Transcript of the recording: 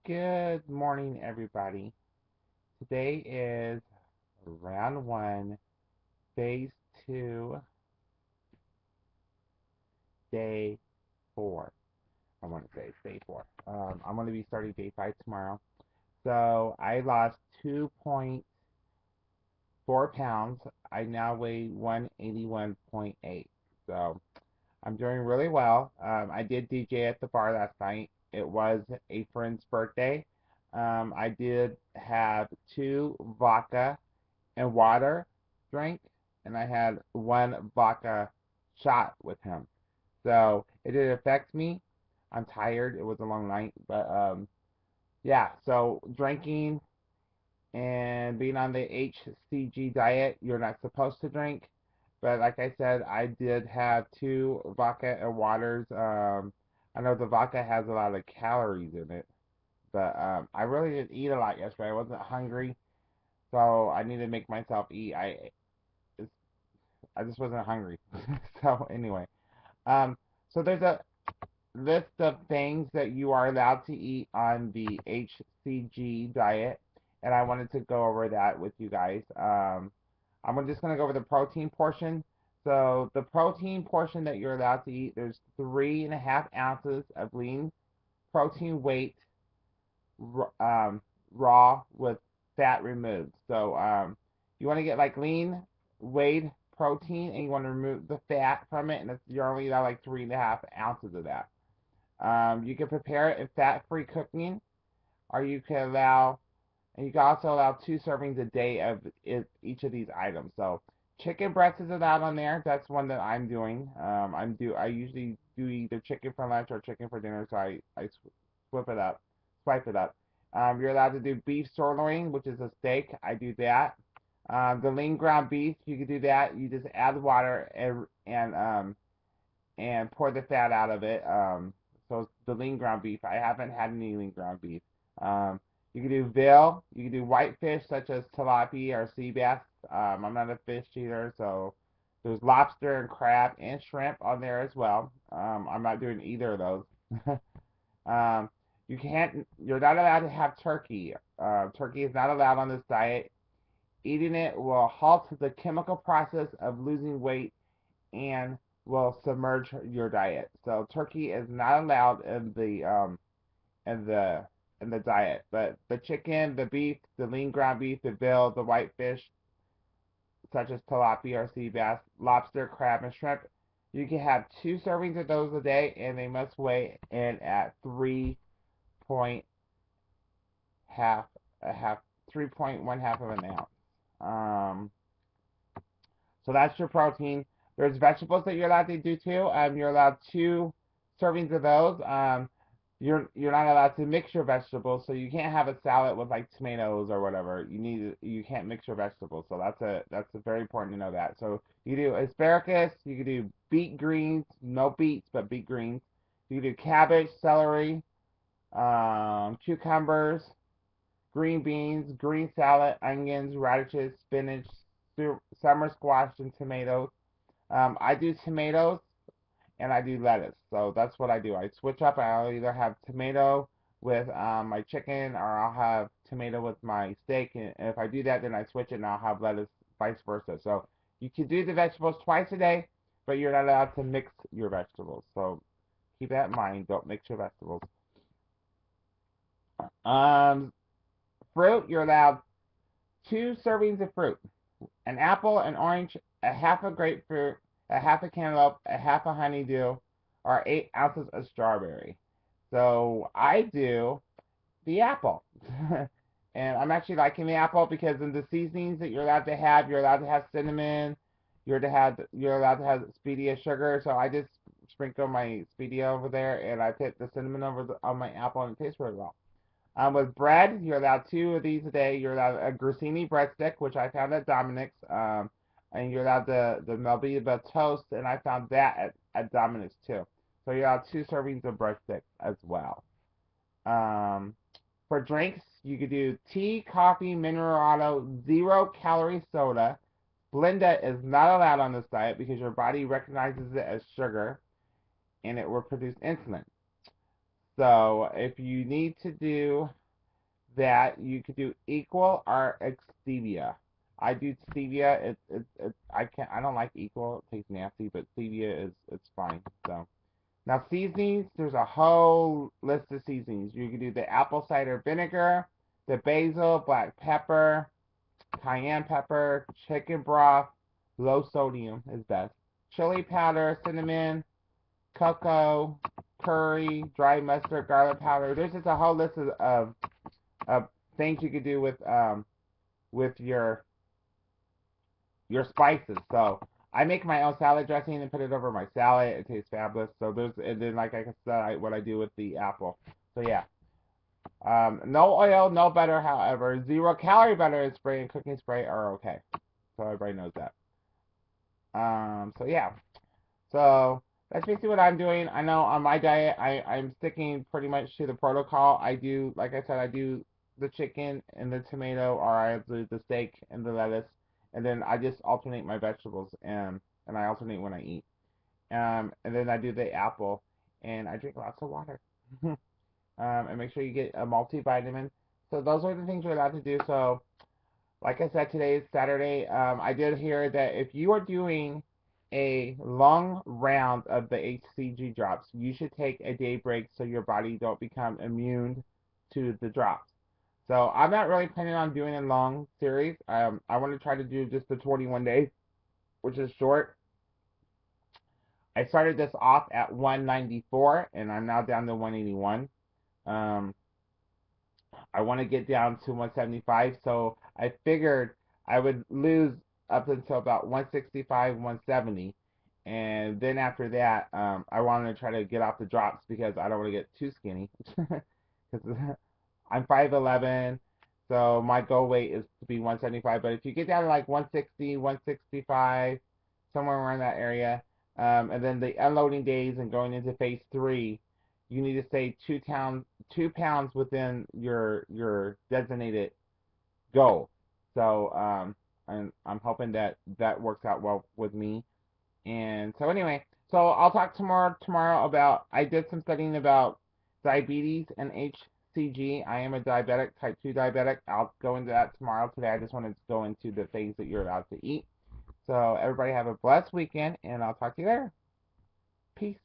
Good morning, everybody. Today is round one, phase two, day four. I want to say it's day four. I'm going to be starting day five tomorrow. So I lost 2.4 pounds. I now weigh 181.8. So I'm doing really well. I did DJ at the bar last night. It was a friend's birthday. I did have two vodka and water drink, and I had one vodka shot with him. So it did affect me. I'm tired. It was a long night, but yeah. So drinking and being on the HCG diet, you're not supposed to drink. But like I said, I did have two vodka and waters. I know the vodka has a lot of calories in it, but I really didn't eat a lot yesterday. I wasn't hungry, so I need to make myself eat. I just wasn't hungry. So anyway, um, so there's a list of things that you are allowed to eat on the HCG diet, and I wanted to go over that with you guys. I'm just gonna go over the protein portion. So the protein portion that you're allowed to eat, there's 3.5 ounces of lean protein weight, raw with fat removed. So you want to get like lean whey protein, and you want to remove the fat from it, and you're only allowed like 3.5 ounces of that. You can prepare it in fat-free cooking, or you can allow, and you can also allow 2 servings a day of each of these items. So chicken breast is allowed on there. That's one that I'm doing. I usually do either chicken for lunch or chicken for dinner, so I swipe it up. You're allowed to do beef sirloin, which is a steak. I do that. The lean ground beef, you can do that. You just add water and pour the fat out of it. So the lean ground beef. I haven't had any lean ground beef. You can do veal. You can do white fish such as tilapia or sea bass. I'm not a fish eater, so there's lobster and crab and shrimp on there as well. I'm not doing either of those. um, you're not allowed to have turkey. Turkey is not allowed on this diet. Eating it will halt the chemical process of losing weight and will submerge your diet. So turkey is not allowed in the in the diet. But the chicken, the beef, the lean ground beef, the veal, the white fish, such as tilapia or sea bass, lobster, crab, and shrimp, you can have 2 servings of those a day, and they must weigh in at 3.1 half 3.1 half of an ounce. Um, So that's your protein. There's vegetables that you're allowed to do too. You're allowed 2 servings of those. You're not allowed to mix your vegetables, so you can't have a salad with like tomatoes or whatever. You can't mix your vegetables. So that's very important to know that. So you do asparagus, you can do beet greens, no beets, but beet greens. You can do cabbage, celery, cucumbers, green beans, green salad, onions, radishes, spinach, summer squash, and tomatoes. I do tomatoes and I do lettuce. So that's what I do. I switch up. I'll either have tomato with my chicken, or I'll have tomato with my steak. And if I do that, then I switch it and I'll have lettuce, vice versa. So you can do the vegetables twice a day, but you're not allowed to mix your vegetables. So keep that in mind. Don't mix your vegetables. Um, Fruit, you're allowed 2 servings of fruit: an apple, an orange, a half a grapefruit, a half a cantaloupe, a half a honeydew, or 8 ounces of strawberry. So I do the apple. And I'm actually liking the apple because in the seasonings that you're allowed to have cinnamon, you're allowed to have speedia sugar. So I just sprinkle my speedia over there, and I put the cinnamon on my apple, and it tastes really well. With bread, you're allowed 2 of these a day. You're allowed a grissini breadstick, which I found at Dominic's, and you're allowed the Melvita toast, and I found that at Dominic's too. So you're allowed 2 servings of breadsticks as well. Um, for drinks, you could do tea, coffee, mineral, 0-calorie soda. Blenda is not allowed on this diet because your body recognizes it as sugar, and it will produce insulin. So if you need to do that, you could do equal or stevia. I do stevia. I don't like equal. It tastes nasty, but stevia is it's fine. So now seasonings, there's a whole list of seasonings. You can do the apple cider vinegar, the basil, black pepper, cayenne pepper, chicken broth, low sodium is best. Chili powder, cinnamon, cocoa, curry, dry mustard, garlic powder. There's just a whole list of things you could do with your spices. So I make my own salad dressing and put it over my salad. It tastes fabulous. So there's and then like I said, what I do with the apple. So yeah. No oil, no butter, however. 0-calorie butter and spray and cooking spray are okay. So everybody knows that. So yeah. So that's basically what I'm doing. I know on my diet, I'm sticking pretty much to the protocol. I do, like I said, I do the chicken and the tomato, or I do the steak and the lettuce, and then I just alternate my vegetables, and I alternate when I eat. And then I do the apple, and I drink lots of water. And make sure you get a multivitamin. So those are the things you're allowed to do. So like I said, today is Saturday. I did hear that if you are doing a long round of the HCG drops, you should take a day break so your body don't become immune to the drops. So I'm not really planning on doing a long series. I want to try to do just the 21 days, which is short. I started this off at 194, and I'm now down to 181. Um, I want to get down to 175, so I figured I would lose up until about 165, 170, and then after that, I wanted to try to get off the drops because I don't want to get too skinny. Because I'm 5'11", so my goal weight is to be 175. But if you get down to like 160, 165, somewhere around that area, and then the unloading days and going into phase 3, you need to stay 2 pounds within your designated goal. So I'm hoping that that works out well with me. And so anyway, so I'll talk tomorrow about I did some studying about diabetes and HCG. I am a diabetic, type 2 diabetic. I'll go into that tomorrow. Today I just wanted to go into the things that you're allowed to eat. So everybody have a blessed weekend, and I'll talk to you later. Peace.